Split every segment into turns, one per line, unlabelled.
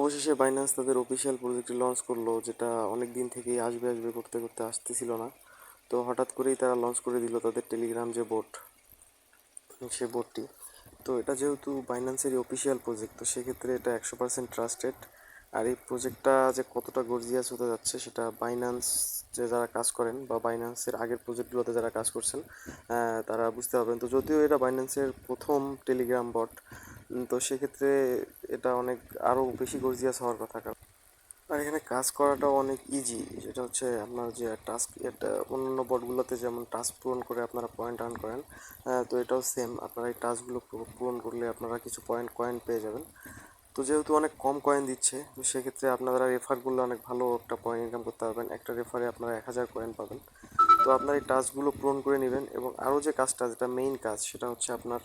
অবশেষে বাইন্যান্স তাদের official প্রজেক্টটি launch করলো, যেটা অনেক দিন থেকেই আসবে আসবে করতে করতে আসতেছিল না। তো হঠাৎ করেই তারা লঞ্চ করে দিল তাদের টেলিগ্রাম যে বোট, সে বোটটি। তো এটা যেহেতু বাইন্যান্সেরই অফিসিয়াল প্রজেক্ট, তো সেক্ষেত্রে এটা 100% ট্রাস্টেড। আর এই প্রজেক্টটা যে কতটা গর্জিয়াস হতে যাচ্ছে সেটা বাইন্যান্স যে যারা কাজ করেন বা বাইন্যান্সের আগের প্রজেক্টগুলোতে যারা কাজ করছেন তারা বুঝতে পারবেন। তো যদিও এটা বাইন্যান্সের প্রথম টেলিগ্রাম বট, তো সেক্ষেত্রে এটা অনেক আরও বেশি গর্জিয়াস হওয়ার কথা। আর এখানে কাজ করাটাও অনেক ইজি। সেটা হচ্ছে আপনার যে টাস্ক, এটা অন্যান্য বটগুলোতে যেমন টাস্ক পূরণ করে আপনারা পয়েন্ট আর্ন করেন, তো এটাও সেম। আপনারা এই টাস্কগুলো পূরণ করলে আপনারা কিছু কয়েন পেয়ে যাবেন। তো যেহেতু অনেক কম কয়েন দিচ্ছে, তো সেক্ষেত্রে আপনারা রেফার করলে অনেক ভালো একটা পয়েন্ট ইনকাম করতে পারবেন। একটা রেফারে আপনারা 1000 কয়েন পাবেন। তো আপনার এই টাস্কগুলো পূরণ করে নেবেন, এবং আরও যে কাজটা, যেটা মেইন কাজ, সেটা হচ্ছে আপনার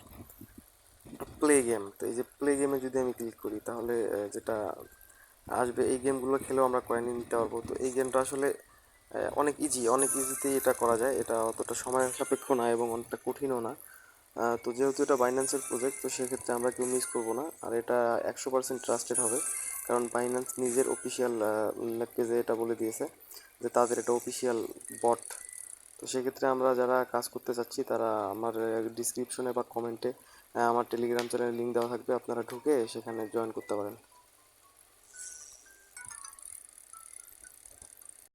প্লে গেম। তো এই যে প্লে গেমে যদি আমি ক্লিক করি, তাহলে যেটা আসবে, এই গেমগুলো খেলেও আমরা কয়েন নিতে পারবো। তো এই গেমটা আসলে অনেক ইজি, অনেক ইজিতেই এটা করা যায়। এটা অতটা সময় সাপেক্ষ না এবং অনেকটা কঠিনও না। তো যেহেতু এটা বাইন্যান্সের প্রজেক্ট, তো সেক্ষেত্রে আমরা কেউ মিস করবো না। আর এটা 100% ট্রাস্টেড হবে, কারণ বাইন্যান্স নিজের অফিসিয়াল পেজে এটা বলে দিয়েছে যে তাদের এটা অফিসিয়াল বট। তো সেক্ষেত্রে আমরা যারা কাজ করতে চাচ্ছি, তারা আমার ডিসক্রিপশনে বা কমেন্টে আমার টেলিগ্রাম চ্যানেলের লিঙ্ক দেওয়া থাকবে, আপনারা ঢুকে সেখানে জয়েন করতে পারেন।